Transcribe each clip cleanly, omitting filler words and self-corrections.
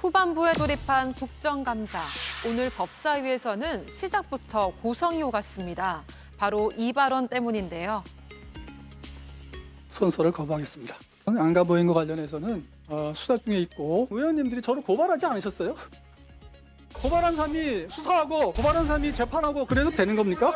후반부에 돌입한 국정감사. 오늘 법사위에서는 시작부터 고성이 오갔습니다. 바로 이 발언 때문인데요. 선서를 거부하겠습니다. 안가보행과 관련해서는 수사 중에 있고 의원님들이 저를 고발하지 않으셨어요? 고발한 사람이 수사하고 고발한 사람이 재판하고 그래도 되는 겁니까?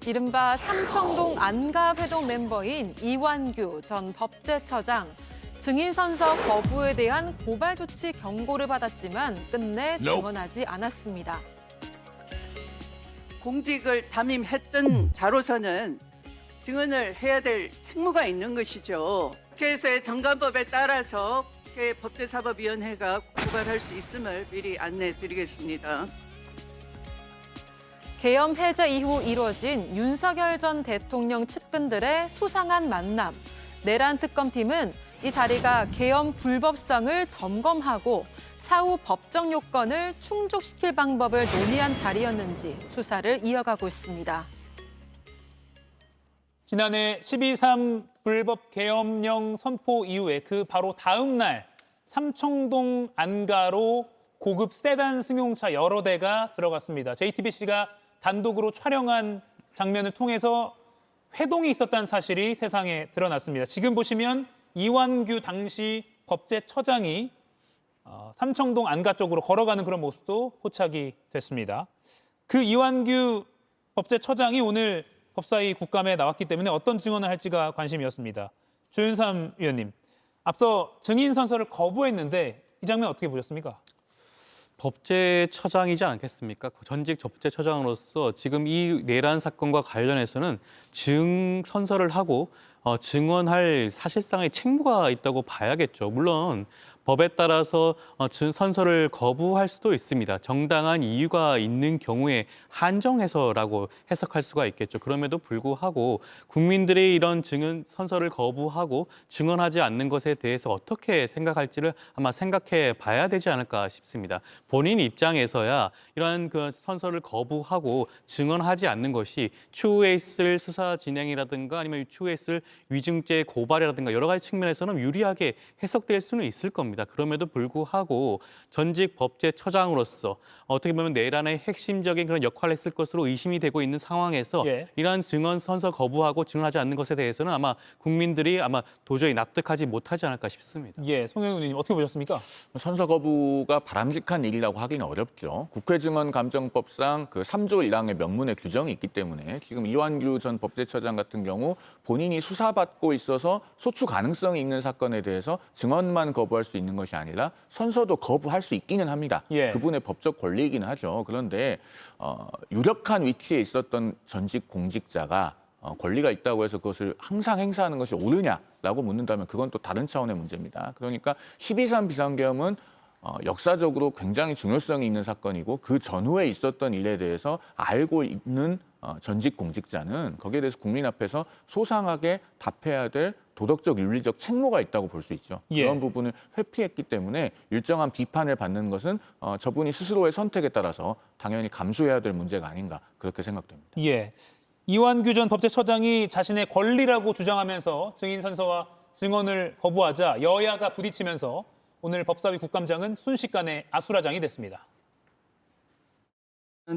이른바 삼청동 안가회동 멤버인 이완규 전 법제처장. 증인 선서 거부에 대한 고발 조치 경고를 받았지만 끝내 증언하지 않았습니다. 공직을 담임했던 자로서는 증언을 해야 될 책무가 있는 것이죠. 국회에서의 정관법에 따라서 국회 법제사법위원회가 고발할 수 있음을 미리 안내드리겠습니다. 계엄 해제 이후 이뤄진 윤석열 전 대통령 측근들의 수상한 만남. 내란 특검팀은 이 자리가 계엄 불법성을 점검하고 사후 법정 요건을 충족시킬 방법을 논의한 자리였는지 수사를 이어가고 있습니다. 지난해 12.3 불법 계엄령 선포 이후에 그 바로 다음 날 삼청동 안가로 고급 세단 승용차 여러 대가 들어갔습니다. JTBC가 단독으로 촬영한 장면을 통해서 회동이 있었다는 사실이 세상에 드러났습니다. 지금 보시면 이완규 당시 법제처장이 삼청동 안가 쪽으로 걸어가는 그런 모습도 포착이 됐습니다. 그 이완규 법제처장이 오늘 법사위 국감에 나왔기 때문에 어떤 증언을 할지가 관심이었습니다. 조윤삼 위원님, 앞서 증인 선서를 거부했는데 이 장면 어떻게 보셨습니까? 법제처장이지 않겠습니까? 전직 법제처장으로서 지금 이 내란 사건과 관련해서는 선서를 하고 증언할 사실상의 책무가 있다고 봐야겠죠. 물론 법에 따라서 선서를 거부할 수도 있습니다. 정당한 이유가 있는 경우에 한정해서라고 해석할 수가 있겠죠. 그럼에도 불구하고 국민들의 이런 선서를 거부하고 증언하지 않는 것에 대해서 어떻게 생각할지를 아마 생각해 봐야 되지 않을까 싶습니다. 본인 입장에서야 이러한 그 선서를 거부하고 증언하지 않는 것이 추후에 있을 수사 진행이라든가 아니면 추후에 있을 위증죄 고발이라든가 여러 가지 측면에서는 유리하게 해석될 수는 있을 겁니다. 그럼에도 불구하고 전직 법제처장으로서 어떻게 보면 내란의 핵심적인 그런 역할을 했을 것으로 의심이 되고 있는 상황에서 이러한 증언 선서 거부하고 증언하지 않는 것에 대해서는 아마 국민들이 아마 도저히 납득하지 못하지 않을까 싶습니다. 예, 송영훈 의원님 어떻게 보셨습니까? 선서 거부가 바람직한 일이라고 하기는 어렵죠. 국회증언감정법상 그 3조 1항의 명문의 규정이 있기 때문에 지금 이완규 전 법제처장 같은 경우 본인이 수사받고 있어서 소추 가능성이 있는 사건에 대해서 증언만 거부할 수 있는 것이 아니라 선서도 거부할 수 있기는 합니다. 그분의 법적 권리이기는 하죠. 그런데 유력한 위치에 있었던 전직 공직자가 권리가 있다고 해서 그것을 항상 행사하는 것이 옳으냐라고 묻는다면 그건 또 다른 차원의 문제입니다. 그러니까 12.3 비상계엄은 역사적으로 굉장히 중요성이 있는 사건이고 그 전후에 있었던 일에 대해서 알고 있는 전직 공직자는 거기에 대해서 국민 앞에서 소상하게 답해야 될 도덕적 윤리적 책무가 있다고 볼 수 있죠. 그런 부분을 회피했기 때문에 일정한 비판을 받는 것은 저분이 스스로의 선택에 따라서 당연히 감수해야 될 문제가 아닌가 그렇게 생각됩니다. 예, 이완규 전 법제처장이 자신의 권리라고 주장하면서 증인 선서와 증언을 거부하자 여야가 부딪히면서 오늘 법사위 국감장은 순식간에 아수라장이 됐습니다.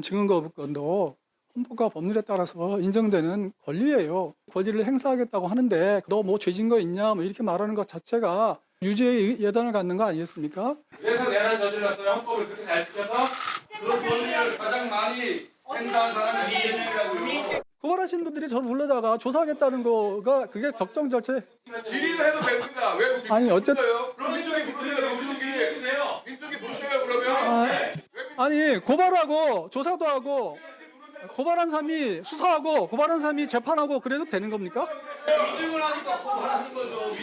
증언 거부권도 헌법과 법률에 따라서 인정되는 권리예요. 권리를 행사하겠다고 하는데 너 뭐 죄진 거 있냐 뭐 이렇게 말하는 것 자체가 유죄의 예단을 갖는 거 아니겠습니까? 그래서 내란을 저질렀어요. 헌법을 그렇게 잘 지켜서 그 권리를 가장 많이 행사한 사람이 이재명이라고요. 고발하신 분들이 저를 불러다가 조사하겠다는 거가 그게 적정 절차. 질의를 해도 됩니다. 왜 아니 어쨌든 그럼 민족이 부르세요. 민족이 부르세요 그러면. 아니 고발하고 조사도 하고 고발한 사람이 수사하고 고발한 사람이 재판하고 그래도 되는 겁니까? 위증을 하니까 고발하는 거죠.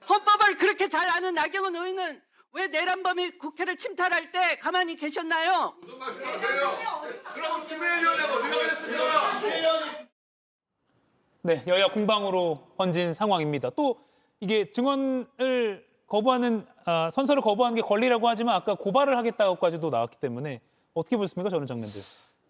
헌법을 그렇게 잘 아는 나경원 의원은 왜 내란범이 국회를 침탈할 때 가만히 계셨나요? 무슨 말씀하세요? 그럼 추미애위원회가 어디가 그랬습니까? 네, 여야 공방으로 번진 상황입니다. 또 이게 증언을 거부하는 선서를 거부하는 게 권리라고 하지만 아까 고발을 하겠다고까지도 나왔기 때문에 어떻게 보셨습니까? 저런 장면들.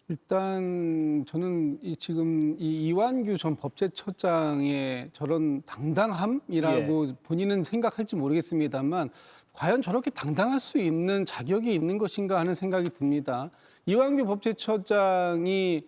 일단 저는 지금 이완규 전 법제처장의 저런 당당함이라고 본인은 생각할지 모르겠습니다만 과연 저렇게 당당할 수 있는 자격이 있는 것인가 하는 생각이 듭니다. 이완규 법제처장이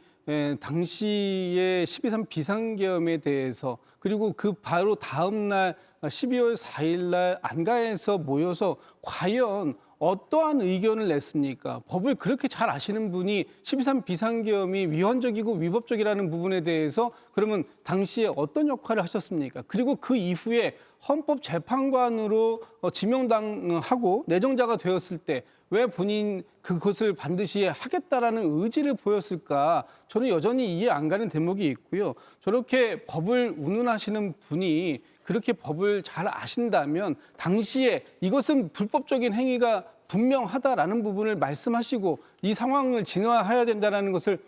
당시에 12.3 비상계엄에 대해서 그리고 그 바로 다음 날 12월 4일 날 안가에서 모여서 과연 어떠한 의견을 냈습니까? 법을 그렇게 잘 아시는 분이 12.3 비상계엄이 위헌적이고 위법적이라는 부분에 대해서 그러면 당시에 어떤 역할을 하셨습니까? 그리고 그 이후에 헌법재판관으로 지명당하고 내정자가 되었을 때 왜 본인 그것을 반드시 하겠다라는 의지를 보였을까? 저는 여전히 이해 안 가는 대목이 있고요. 저렇게 법을 운운하시는 분이 그렇게 법을 잘 아신다면 당시에 이것은 불법적인 행위가 분명하다라는 부분을 말씀하시고 이 상황을 진화해야 된다라는 것을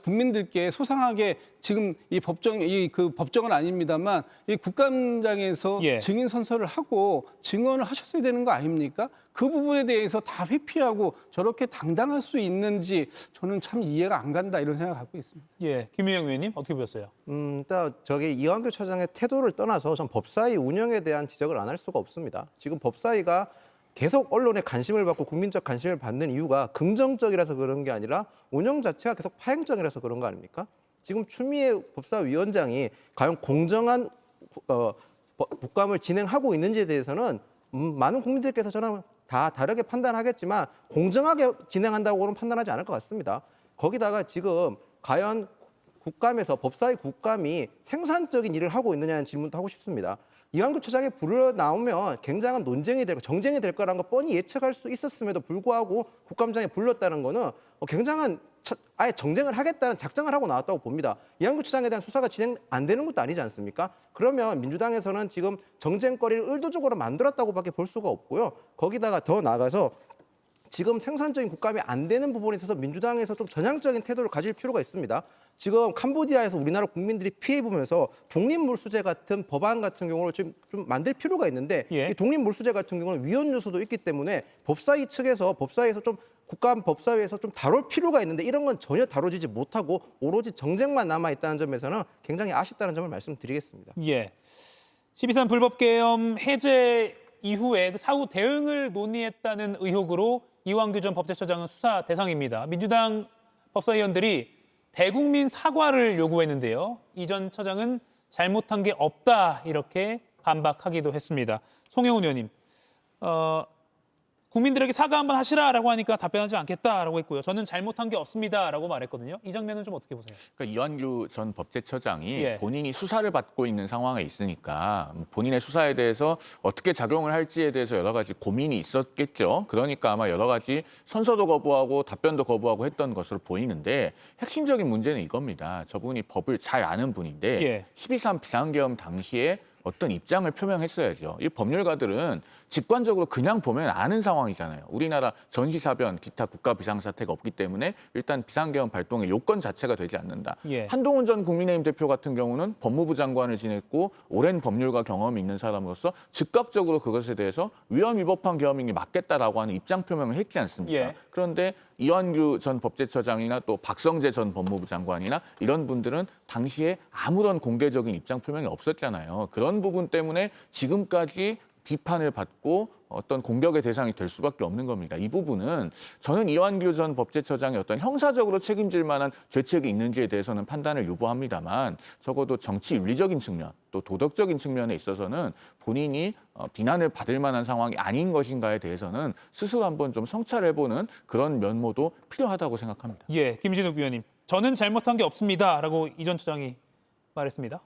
국민들께 소상하게 지금 이 법정은 아닙니다만 이 국감장에서 증인 선서를 하고 증언을 하셨어야 되는 거 아닙니까? 그 부분에 대해서 다 회피하고 저렇게 당당할 수 있는지 저는 참 이해가 안 간다 이런 생각을 갖고 있습니다. 예, 김유영 의원님 어떻게 보셨어요? 일단 저기 이완규 처장의 태도를 떠나서 전 법사위 운영에 대한 지적을 안 할 수가 없습니다. 지금 법사위가 계속 언론의 관심을 받고 국민적 관심을 받는 이유가 긍정적이라서 그런 게 아니라 운영 자체가 계속 파행적이라서 그런 거 아닙니까? 지금 추미애 법사위원장이 과연 공정한 국감을 진행하고 있는지에 대해서는 많은 국민들께서 저는 다 다르게 판단하겠지만 공정하게 진행한다고는 판단하지 않을 것 같습니다. 거기다가 지금 과연 국감에서 법사위 국감이 생산적인 일을 하고 있느냐는 질문도 하고 싶습니다. 이완규 처장이 불러 나오면 굉장한 논쟁이 될 거, 정쟁이 될 거라는 거 뻔히 예측할 수 있었음에도 불구하고 국감장에 불렀다는 거는 굉장한 아예 정쟁을 하겠다는 작정을 하고 나왔다고 봅니다. 이완규 처장에 대한 수사가 진행 안 되는 것도 아니지 않습니까? 그러면 민주당에서는 지금 정쟁거리를 의도적으로 만들었다고밖에 볼 수가 없고요. 거기다가 더 나아가서 지금 생산적인 국감이 안 되는 부분에 있어서 민주당에서 좀 전향적인 태도를 가질 필요가 있습니다. 지금 캄보디아에서 우리나라 국민들이 피해 보면서 독립물수제 같은 법안 같은 경우를 좀 만들 필요가 있는데 이 독립물수제 같은 경우는 위헌 요소도 있기 때문에 법사위 측에서 좀 국감 법사위에서 좀 다룰 필요가 있는데 이런 건 전혀 다뤄지지 못하고 오로지 정쟁만 남아 있다는 점에서는 굉장히 아쉽다는 점을 말씀드리겠습니다. 예. 12.3 불법계엄 해제 이후에 그 사후 대응을 논의했다는 의혹으로 이완규 전 법제처장은 수사 대상입니다. 민주당 법사위원들이 대국민 사과를 요구했는데요. 이 전 처장은 잘못한 게 없다 이렇게 반박하기도 했습니다. 송영훈 의원님, 국민들에게 사과 한번 하시라라고 하니까 답변하지 않겠다라고 했고요. 저는 잘못한 게 없습니다라고 말했거든요. 이 장면은 좀 어떻게 보세요? 그러니까 이완규 전 법제처장이 예. 본인이 수사를 받고 있는 상황에 있으니까 본인의 수사에 대해서 어떻게 작용을 할지에 대해서 여러 가지 고민이 있었겠죠. 그러니까 아마 여러 가지 선서도 거부하고 답변도 거부하고 했던 것으로 보이는데 핵심적인 문제는 이겁니다. 저분이 법을 잘 아는 분인데 예. 12.3 비상계엄 당시에 어떤 입장을 표명했어야죠. 이 법률가들은 직관적으로 그냥 보면 아는 상황이잖아요. 우리나라 전시사변, 기타 국가 비상사태가 없기 때문에 일단 비상계엄 발동의 요건 자체가 되지 않는다. 예. 한동훈 전 국민의힘 대표 같은 경우는 법무부 장관을 지냈고 오랜 법률가 경험이 있는 사람으로서 즉각적으로 그것에 대해서 위헌 위법한 계엄이 맞겠다라고 하는 입장 표명을 했지 않습니까? 예. 그런데 이완규 전 법제처장이나 또 박성재 전 법무부 장관이나 이런 분들은 당시에 아무런 공개적인 입장 표명이 없었잖아요. 그런 부분 때문에 지금까지 비판을 받고 어떤 공격의 대상이 될 수밖에 없는 겁니다. 이 부분은 저는 이완규 전 법제처장이 어떤 형사적으로 책임질 만한 죄책이 있는지에 대해서는 판단을 유보합니다만 적어도 정치 윤리적인 측면 또 도덕적인 측면에 있어서는 본인이 비난을 받을 만한 상황이 아닌 것인가에 대해서는 스스로 한번 좀 성찰해보는 그런 면모도 필요하다고 생각합니다. 예, 김진욱 위원님. 저는 잘못한 게 없습니다라고 이 전 처장이 말했습니다.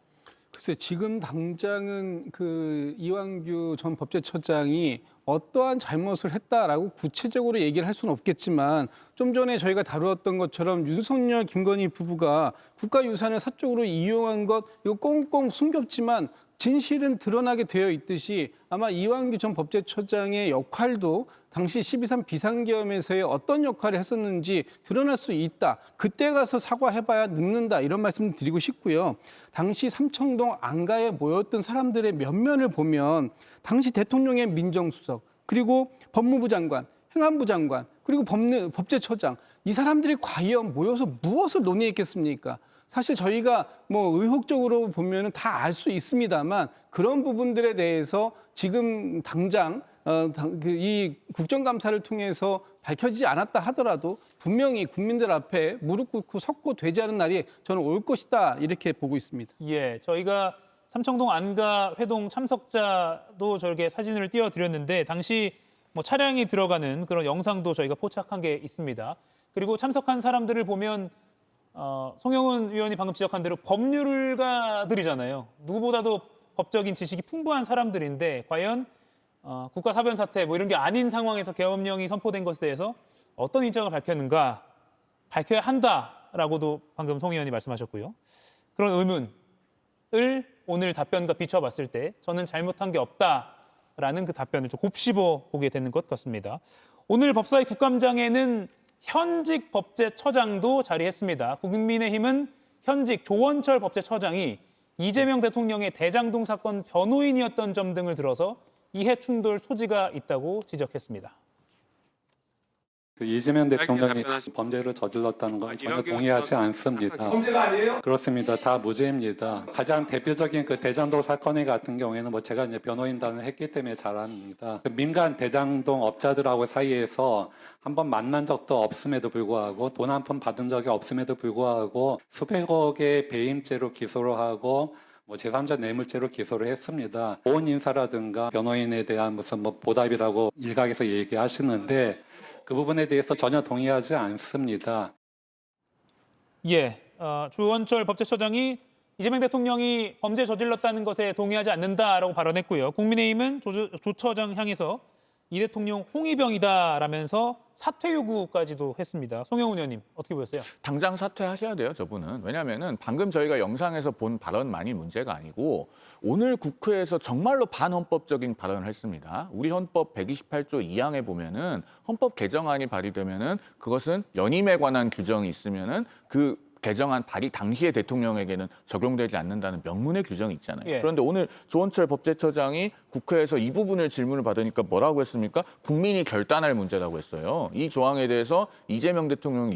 글쎄 지금 당장은 그 이완규 전 법제처장이 어떠한 잘못을 했다라고 구체적으로 얘기를 할 수는 없겠지만 좀 전에 저희가 다루었던 것처럼 윤석열, 김건희 부부가 국가유산을 사적으로 이용한 것 이거 꽁꽁 숨겼지만 진실은 드러나게 되어 있듯이 아마 이완규 전 법제처장의 역할도 당시 12.3 비상계엄에서의 어떤 역할을 했었는지 드러날 수 있다. 그때 가서 사과해봐야 늦는다. 이런 말씀 드리고 싶고요. 당시 삼청동 안가에 모였던 사람들의 면면을 보면 당시 대통령의 민정수석 그리고 법무부 장관 행안부 장관, 그리고 법제처장, 이 사람들이 과연 모여서 무엇을 논의했겠습니까? 사실 저희가 뭐 의혹적으로 보면은 다 알 수 있습니다만 그런 부분들에 대해서 지금 당장 이 국정감사를 통해서 밝혀지지 않았다 하더라도 분명히 국민들 앞에 무릎 꿇고 섰고 되지 않은 날이 저는 올 것이다 이렇게 보고 있습니다. 예, 저희가 삼청동 안가 회동 참석자도 저렇게 사진을 띄워드렸는데 당시 뭐 차량이 들어가는 그런 영상도 저희가 포착한 게 있습니다. 그리고 참석한 사람들을 보면 송영훈 의원이 방금 지적한 대로 법률가들이잖아요. 누구보다도 법적인 지식이 풍부한 사람들인데 과연 국가사변사태 뭐 이런 게 아닌 상황에서 계엄령이 선포된 것에 대해서 어떤 입장을 밝혔는가 밝혀야 한다라고도 방금 송 의원이 말씀하셨고요. 그런 의문을 오늘 답변과 비춰봤을 때 저는 잘못한 게 없다라는 그 답변을 좀 곱씹어 보게 되는 것 같습니다. 오늘 법사위 국감장에는 현직 법제처장도 자리했습니다. 국민의힘은 현직 조원철 법제처장이 이재명 대통령의 대장동 사건 변호인이었던 점 등을 들어서 이해 충돌 소지가 있다고 지적했습니다. 이재명 대통령이 범죄를 저질렀다는 건 전혀 동의하지 않습니다. 범죄가 아니에요? 그렇습니다. 다 무죄입니다. 가장 대표적인 그 대장동 사건 같은 경우에는 뭐 제가 이제 변호인단을 했기 때문에 잘 압니다. 그 민간 대장동 업자들하고 사이에서 한번 만난 적도 없음에도 불구하고 돈 한 푼 받은 적이 없음에도 불구하고 수백억의 배임죄로 기소를 하고 뭐 제3자 뇌물죄로 기소를 했습니다. 보훈 인사라든가 변호인에 대한 무슨 뭐 보답이라고 일각에서 얘기하시는데 그 부분에 대해서 전혀 동의하지 않습니다. 예, 조원철 법제처장이 이재명 대통령이 범죄 저질렀다는 것에 동의하지 않는다라고 발언했고요. 국민의힘은 조 처장 향해서 이 대통령 홍위병이다라면서 사퇴 요구까지도 했습니다. 송영훈 의원님 어떻게 보셨어요? 당장 사퇴하셔야 돼요, 저분은. 왜냐하면은 방금 저희가 영상에서 본 발언만이 문제가 아니고 오늘 국회에서 정말로 반헌법적인 발언을 했습니다. 우리 헌법 128조 2항에 보면은 헌법 개정안이 발의되면은 그것은 연임에 관한 규정이 있으면은 그 개정안 발의 당시의 대통령에게는 적용되지 않는다는 명문의 규정이 있잖아요. 예. 그런데 오늘 조원철 법제처장이 국회에서 이 부분을 질문을 받으니까 뭐라고 했습니까? 국민이 결단할 문제라고 했어요. 이 조항에 대해서 이재명 대통령이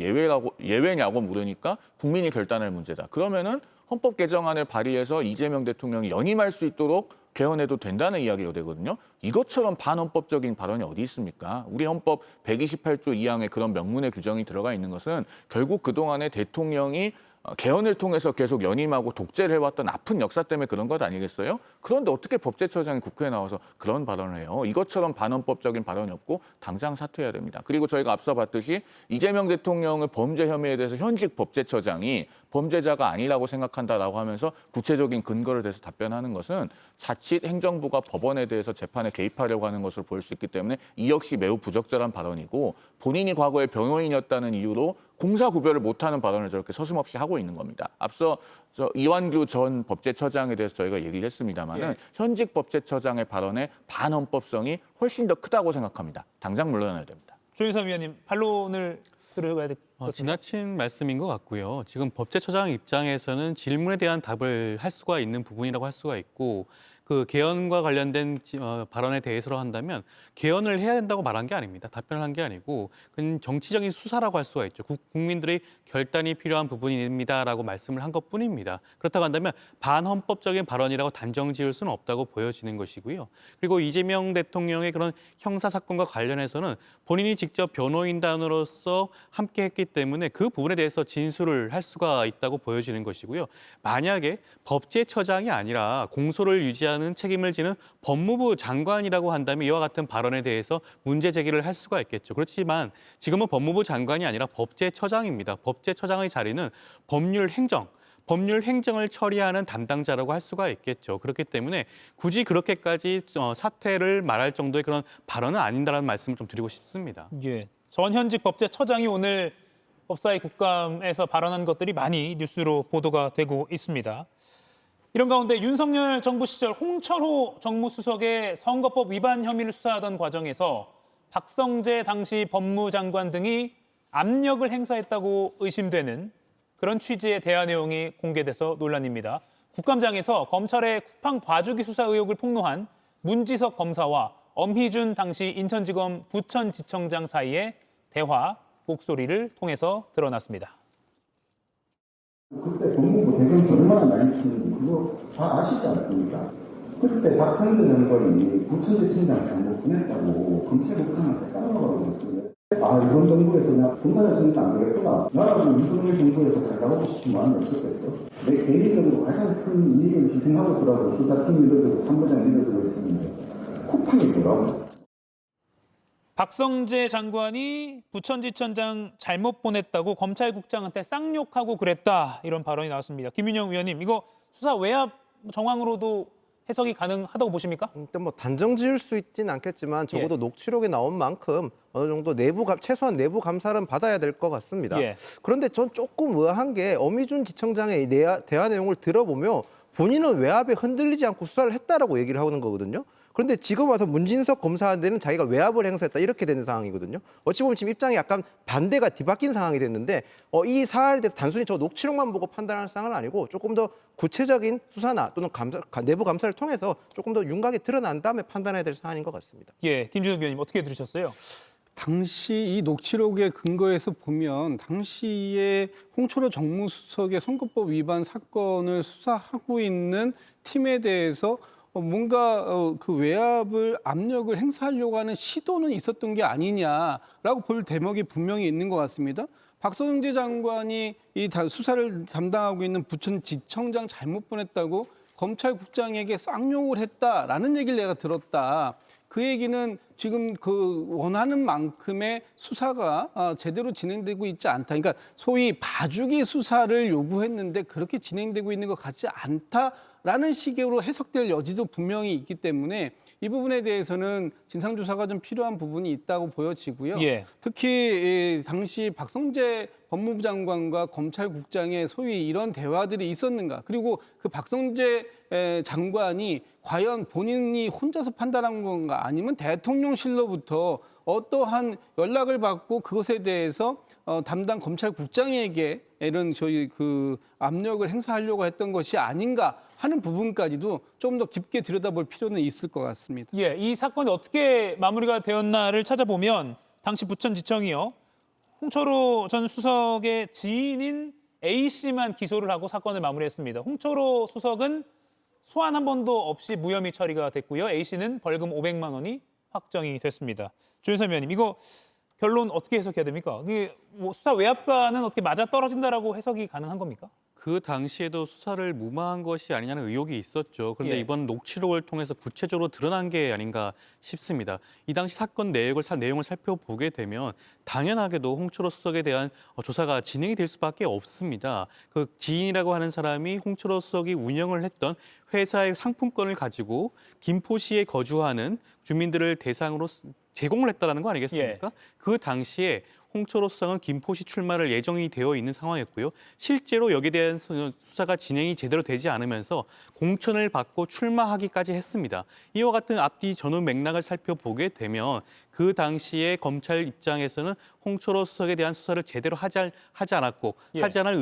예외냐고 물으니까 국민이 결단할 문제다. 그러면은 헌법 개정안을 발의해서 이재명 대통령이 연임할 수 있도록 개헌해도 된다는 이야기가 되거든요. 이것처럼 반헌법적인 발언이 어디 있습니까? 우리 헌법 128조 2항에 그런 명문의 규정이 들어가 있는 것은 결국 그동안에 대통령이 개헌을 통해서 계속 연임하고 독재를 해왔던 아픈 역사 때문에 그런 것 아니겠어요? 그런데 어떻게 법제처장이 국회에 나와서 그런 발언을 해요? 이것처럼 반헌법적인 발언이 없고 당장 사퇴해야 됩니다. 그리고 저희가 앞서 봤듯이 이재명 대통령의 범죄 혐의에 대해서 현직 법제처장이 범죄자가 아니라고 생각한다라고 하면서 구체적인 근거를 대해서 답변하는 것은 자칫 행정부가 법원에 대해서 재판에 개입하려고 하는 것으로 보일 수 있기 때문에 이 역시 매우 부적절한 발언이고 본인이 과거에 변호인이었다는 이유로 공사 구별을 못하는 발언을 저렇게 서슴없이 하고 있는 겁니다. 앞서 이완규 전 법제처장에 대해서 저희가 얘기를 했습니다마는 현직 법제처장의 발언의 반헌법성이 훨씬 더 크다고 생각합니다. 당장 물러나야 됩니다. 조윤선 위원님 반론을 들어봐야 될 것 같습니다. 지나친 말씀인 것 같고요. 지금 법제처장 입장에서는 질문에 대한 답을 할 수가 있는 부분이라고 할 수가 있고 그 개헌과 관련된 발언에 대해서로 한다면 개헌을 해야 된다고 말한 게 아닙니다. 답변을 한 게 아니고 그건 정치적인 수사라고 할 수가 있죠. 국민들의 결단이 필요한 부분입니다라고 말씀을 한 것뿐입니다. 그렇다고 한다면 반헌법적인 발언이라고 단정 지을 수는 없다고 보여지는 것이고요. 그리고 이재명 대통령의 그런 형사 사건과 관련해서는 본인이 직접 변호인단으로서 함께했기 때문에 그 부분에 대해서 진술을 할 수가 있다고 보여지는 것이고요. 만약에 법제처장이 아니라 공소를 유지하는 책임을 지는 법무부 장관이라고 한다면 이와 같은 발언에 대해서 문제 제기를 할 수가 있겠죠. 그렇지만 지금은 법무부 장관이 아니라 법제처장입니다. 법제처장의 자리는 법률 행정을 처리하는 담당자라고 할 수가 있겠죠. 그렇기 때문에 굳이 그렇게까지 사퇴를 말할 정도의 그런 발언은 아닌다라는 말씀을 좀 드리고 싶습니다. 예, 전 현직 법제처장이 오늘 법사위 국감에서 발언한 것들이 많이 뉴스로 보도가 되고 있습니다. 이런 가운데 윤석열 정부 시절 홍철호 정무수석의 선거법 위반 혐의를 수사하던 과정에서 박성재 당시 법무장관 등이 압력을 행사했다고 의심되는 그런 취지의 대화 내용이 공개돼서 논란입니다. 국감장에서 검찰의 쿠팡 봐주기 수사 의혹을 폭로한 문지석 검사와 엄희준 당시 인천지검 부천지청장 사이의 대화 목소리를 통해서 드러났습니다. 그때 법무부 대변인 얼마나 많이 치는지 그거 다 아시지 않습니까? 그때 박성준 장관이 부천지청장 잘못 보냈다고 검찰국장한테 싸우라고 했어요. 아, 이번 정부에서 나 분단을 쓰니까 안 되겠구나. 나라도 이번의 정부에서 잘 나가고 싶은 마음이 없었겠어. 내 개인적으로 가장 큰 이익을 희생하고 있더라고. 수사팀 리더들고 3부장 리더들고 있었는데 쿠팡이 뭐라고? 박성재 장관이 부천지청장 잘못 보냈다고 검찰국장한테 쌍욕하고 그랬다. 이런 발언이 나왔습니다. 김윤영 위원님, 이거 수사 외압 정황으로도 해석이 가능하다고 보십니까? 일단 뭐 단정 지을 수 있진 않겠지만 적어도 녹취록에 나온 만큼 어느 정도 최소한 내부 감사는 받아야 될 것 같습니다. 예. 그런데 전 조금 의아한 게 엄희준 지청장의 대화 내용을 들어보면 본인은 외압에 흔들리지 않고 수사를 했다라고 얘기를 하는 거거든요. 그런데 지금 와서 문진석 검사한테는 자기가 외압을 행사했다 이렇게 되는 상황이거든요. 어찌 보면 지금 입장이 약간 반대가 뒤바뀐 상황이 됐는데 이 사안에 대해서 단순히 저 녹취록만 보고 판단하는 상황은 아니고 조금 더 구체적인 수사나 또는 내부 감사를 통해서 조금 더 윤곽이 드러난 다음에 판단해야 될 사안인 것 같습니다. 예, 김준욱 위원님 어떻게 들으셨어요? 당시 이 녹취록에 근거해서 보면 당시에 홍철호 정무수석의 선거법 위반 사건을 수사하고 있는 팀에 대해서 뭔가 그 외압을 압력을 행사하려고 하는 시도는 있었던 게 아니냐라고 볼 대목이 분명히 있는 것 같습니다. 박성재 장관이 이 수사를 담당하고 있는 부천지청장 잘못 보냈다고 검찰국장에게 쌍욕을 했다라는 얘기를 내가 들었다. 그 얘기는 지금 그 원하는 만큼의 수사가 제대로 진행되고 있지 않다. 그러니까 소위 봐주기 수사를 요구했는데 그렇게 진행되고 있는 것 같지 않다라는 식으로 해석될 여지도 분명히 있기 때문에 이 부분에 대해서는 진상조사가 좀 필요한 부분이 있다고 보여지고요. 예. 특히 당시 박성재 법무부 장관과 검찰국장의 소위 이런 대화들이 있었는가. 그리고 그 박성재 장관이 과연 본인이 혼자서 판단한 건가 아니면 대통령실로부터 어떠한 연락을 받고 그것에 대해서 담당 검찰국장에게 이런 저희 그 압력을 행사하려고 했던 것이 아닌가 하는 부분까지도 좀 더 깊게 들여다볼 필요는 있을 것 같습니다. 예, 이 사건이 어떻게 마무리가 되었나를 찾아보면 당시 부천지청이요. 홍철호 전 수석의 지인인 A씨만 기소를 하고 사건을 마무리했습니다. 홍철호 수석은 소환 한 번도 없이 무혐의 처리가 됐고요. A씨는 벌금 500만 원이 확정이 됐습니다. 조윤선 위원님, 이거 결론 어떻게 해석해야 됩니까? 이게 뭐 수사 외압과는 어떻게 맞아떨어진다라고 해석이 가능한 겁니까? 그 당시에도 수사를 무마한 것이 아니냐는 의혹이 있었죠. 그런데 예. 이번 녹취록을 통해서 구체적으로 드러난 게 아닌가 싶습니다. 이 당시 사건 내용을 살펴보게 되면 당연하게도 홍철호 수석에 대한 조사가 진행이 될 수밖에 없습니다. 그 지인이라고 하는 사람이 홍철호 수석이 운영을 했던 회사의 상품권을 가지고 김포시에 거주하는 주민들을 대상으로 제공을 했다는 거 아니겠습니까? 예. 그 당시에 홍철호 수석은 김포시 출마를 예정이 되어 있는 상황이었고요. 실제로 여기에 대한 수사가 진행이 제대로 되지 않으면서 공천을 받고 출마하기까지 했습니다. 이와 같은 앞뒤 전후 맥락을 살펴보게 되면 그 당시에 검찰 입장에서는 홍철호 수석에 대한 수사를 제대로 하지 않았고 예. 하지 않을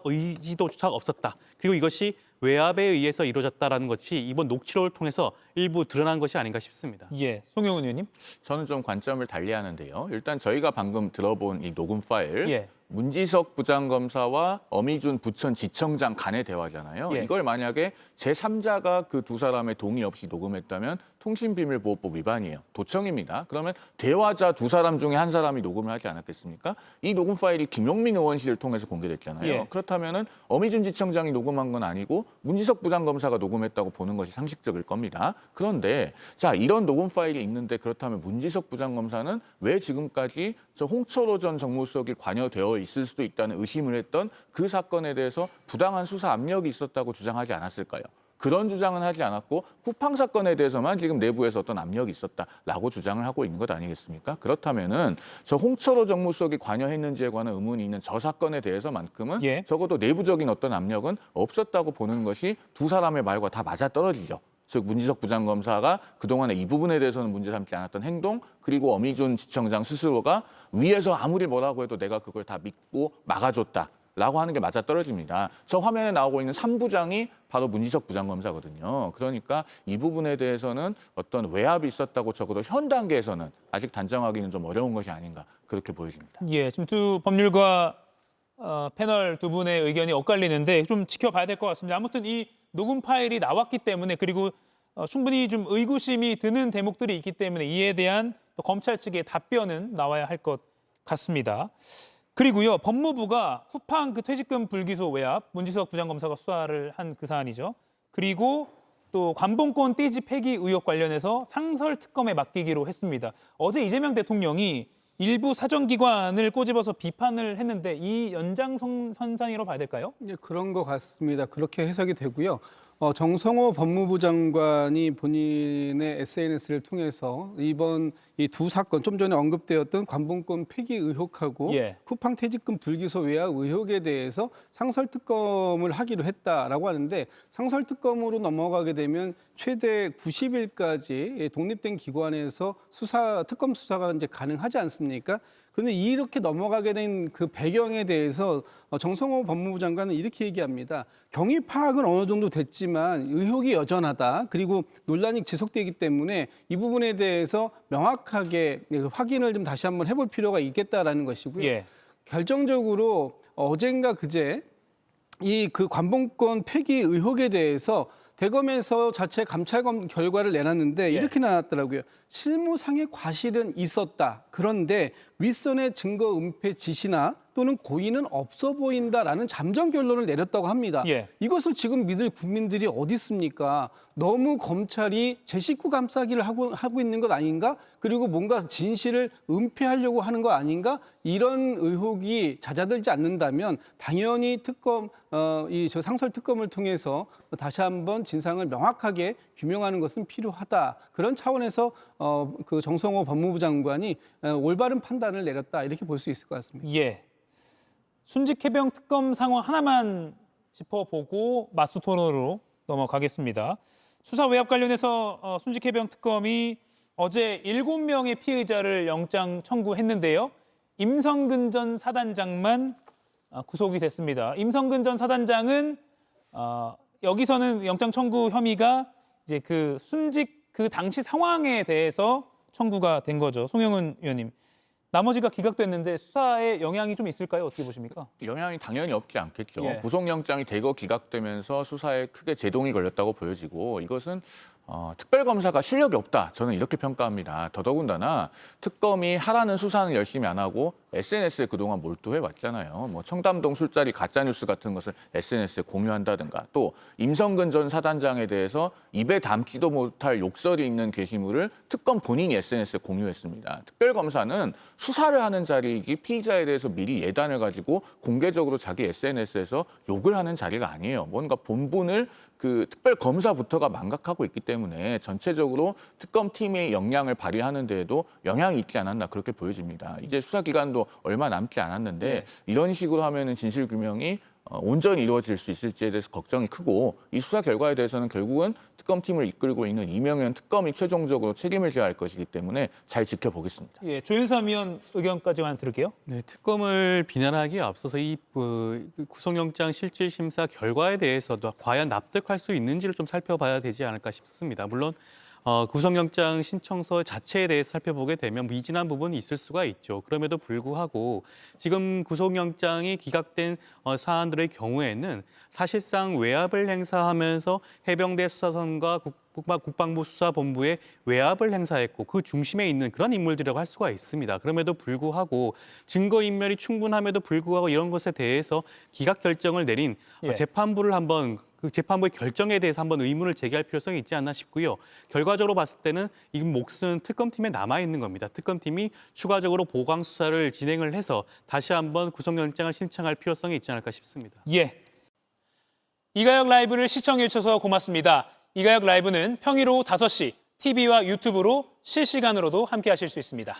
의지도조차 없었다. 그리고 이것이 외압에 의해서 이루어졌다는 것이 이번 녹취록을 통해서 일부 드러난 것이 아닌가 싶습니다. 예, 송영훈 의원님. 저는 좀 관점을 달리하는데요. 일단 저희가 방금 들어본 이 녹음 파일, 예. 문지석 부장검사와 엄희준 부천지청장 간의 대화잖아요. 예. 이걸 만약에 제3자가 그 두 사람의 동의 없이 녹음했다면 통신비밀보호법 위반이에요. 도청입니다. 그러면 대화자 두 사람 중에 한 사람이 녹음을 하지 않았겠습니까? 이 녹음 파일이 김용민 의원실을 통해서 공개됐잖아요. 예. 그렇다면 엄희준 지청장이 녹음한 건 아니고 문지석 부장검사가 녹음했다고 보는 것이 상식적일 겁니다. 그런데 자, 이런 녹음 파일이 있는데 그렇다면 문지석 부장검사는 왜 지금까지 저 홍철호 전 정무수석이 관여되어 있을 수도 있다는 의심을 했던 그 사건에 대해서 부당한 수사 압력이 있었다고 주장하지 않았을까요? 그런 주장은 하지 않았고 쿠팡 사건에 대해서만 지금 내부에서 어떤 압력이 있었다라고 주장을 하고 있는 것 아니겠습니까? 그렇다면은 저 홍철호 정무수석이 관여했는지에 관한 의문이 있는 저 사건에 대해서만큼은 예. 적어도 내부적인 어떤 압력은 없었다고 보는 것이 두 사람의 말과 다 맞아떨어지죠. 즉 문지석 부장검사가 그동안에 이 부분에 대해서는 문제 삼지 않았던 행동, 그리고 엄희준 지청장 스스로가 위에서 아무리 뭐라고 해도 내가 그걸 다 믿고 막아줬다. 라고 하는 게 맞아떨어집니다. 저 화면에 나오고 있는 3부장이 바로 문지석 부장검사거든요. 그러니까 이 부분에 대해서는 어떤 외압이 있었다고 적어도 현 단계에서는 아직 단정하기는 좀 어려운 것이 아닌가 그렇게 보여집니다. 예, 지금 두 법률가 패널 두 분의 의견이 엇갈리는데 좀 지켜봐야 될 것 같습니다. 아무튼 이 녹음 파일이 나왔기 때문에 그리고 충분히 좀 의구심이 드는 대목들이 있기 때문에 이에 대한 또 검찰 측의 답변은 나와야 할 것 같습니다. 그리고요, 법무부가 쿠팡 그 퇴직금 불기소 외압 문지석 부장검사가 수사를 한 그 사안이죠. 그리고 또 관봉권 띠지 폐기 의혹 관련해서 상설 특검에 맡기기로 했습니다. 어제 이재명 대통령이 일부 사정기관을 꼬집어서 비판을 했는데 이 연장선상이라고 봐야 될까요? 예, 그런 것 같습니다. 그렇게 해석이 되고요. 정성호 법무부 장관이 본인의 SNS를 통해서 이번 이 두 사건, 좀 전에 언급되었던 관봉권 폐기 의혹하고 예. 쿠팡 퇴직금 불기소 외압 의혹에 대해서 상설특검을 하기로 했다라고 하는데 상설특검으로 넘어가게 되면 최대 90일까지 독립된 기관에서 특검 수사가 이제 가능하지 않습니까? 그런데 이렇게 넘어가게 된 그 배경에 대해서 정성호 법무부 장관은 이렇게 얘기합니다. 경위 파악은 어느 정도 됐지만 의혹이 여전하다. 그리고 논란이 지속되기 때문에 이 부분에 대해서 명확하게 확인을 좀 다시 한번 해볼 필요가 있겠다라는 것이고요. 예. 결정적으로 어젠가 그제 이 그 관봉권 폐기 의혹에 대해서 대검에서 자체 감찰 결과를 내놨는데 이렇게 나왔더라고요. 실무상의 과실은 있었다. 그런데 윗선의 증거 은폐 지시나 또는 고의는 없어 보인다라는 잠정 결론을 내렸다고 합니다. 예. 이것을 지금 믿을 국민들이 어디 있습니까? 너무 검찰이 제 식구 감싸기를 하고 있는 것 아닌가? 그리고 뭔가 진실을 은폐하려고 하는 거 아닌가? 이런 의혹이 잦아들지 않는다면 당연히 저 상설 특검을 통해서 다시 한번 진상을 명확하게 규명하는 것은 필요하다. 그런 차원에서 그 정성호 법무부 장관이 올바른 판단을 내렸다. 이렇게 볼 수 있을 것 같습니다. 예. 순직해병 특검 상황 하나만 짚어보고 맞수 토론으로 넘어가겠습니다. 수사 외압 관련해서 순직해병 특검이 어제 7명의 피의자를 영장 청구했는데요. 임성근 전 사단장만 구속이 됐습니다. 임성근 전 사단장은 여기서는 영장 청구 혐의가 이제 그 순직 그 당시 상황에 대해서 청구가 된 거죠. 송영은 의원님. 나머지가 기각됐는데 수사에 영향이 좀 있을까요? 어떻게 보십니까? 영향이 당연히 없지 않겠죠. 예. 구속영장이 대거 기각되면서 수사에 크게 제동이 걸렸다고 보여지고 이것은 특별검사가 실력이 없다. 저는 이렇게 평가합니다. 더더군다나 특검이 하라는 수사는 열심히 안 하고 SNS에 그동안 몰두해 왔잖아요. 뭐 청담동 술자리 가짜뉴스 같은 것을 SNS에 공유한다든가 또 임성근 전 사단장에 대해서 입에 담지도 못할 욕설이 있는 게시물을 특검 본인이 SNS에 공유했습니다. 특별검사는 수사를 하는 자리이기 피의자에 대해서 미리 예단을 가지고 공개적으로 자기 SNS에서 욕을 하는 자리가 아니에요. 뭔가 본분을 그 특별검사부터가 망각하고 있기 때문에 전체적으로 특검팀의 역량을 발휘하는 데에도 영향이 있지 않았나 그렇게 보여집니다. 이제 수사 기간도 얼마 남지 않았는데 이런 식으로 하면은 진실 규명이 온전히 이루어질 수 있을지에 대해서 걱정이 크고 이 수사 결과에 대해서는 결국은 특검팀을 이끌고 있는 이명현 특검이 최종적으로 책임을 져야 할 것이기 때문에 잘 지켜보겠습니다. 예, 조윤삼 의원 의견까지만 들을게요. 네, 특검을 비난하기에 앞서서 이 구속영장 실질심사 결과에 대해서도 과연 납득할 수 있는지를 좀 살펴봐야 되지 않을까 싶습니다. 물론 구속영장 신청서 자체에 대해서 살펴보게 되면 미진한 부분이 있을 수가 있죠. 그럼에도 불구하고 지금 구속영장이 기각된 사안들의 경우에는 사실상 외압을 행사하면서 해병대 수사선과 국방부 수사본부의 외압을 행사했고 그 중심에 있는 그런 인물들이라고 할 수가 있습니다. 그럼에도 불구하고 증거인멸이 충분함에도 불구하고 이런 것에 대해서 기각 결정을 내린 재판부를 한번 그 재판부의 결정에 대해서 한번 의문을 제기할 필요성이 있지 않나 싶고요. 결과적으로 봤을 때는 이 몫은 특검팀에 남아 있는 겁니다. 특검팀이 추가적으로 보강 수사를 진행을 해서 다시 한번 구속영장을 신청할 필요성이 있지 않을까 싶습니다. 예. 이가혁 라이브를 시청해 주셔서 고맙습니다. 이가혁 라이브는 평일 오후 5시 TV와 유튜브로 실시간으로도 함께 하실 수 있습니다.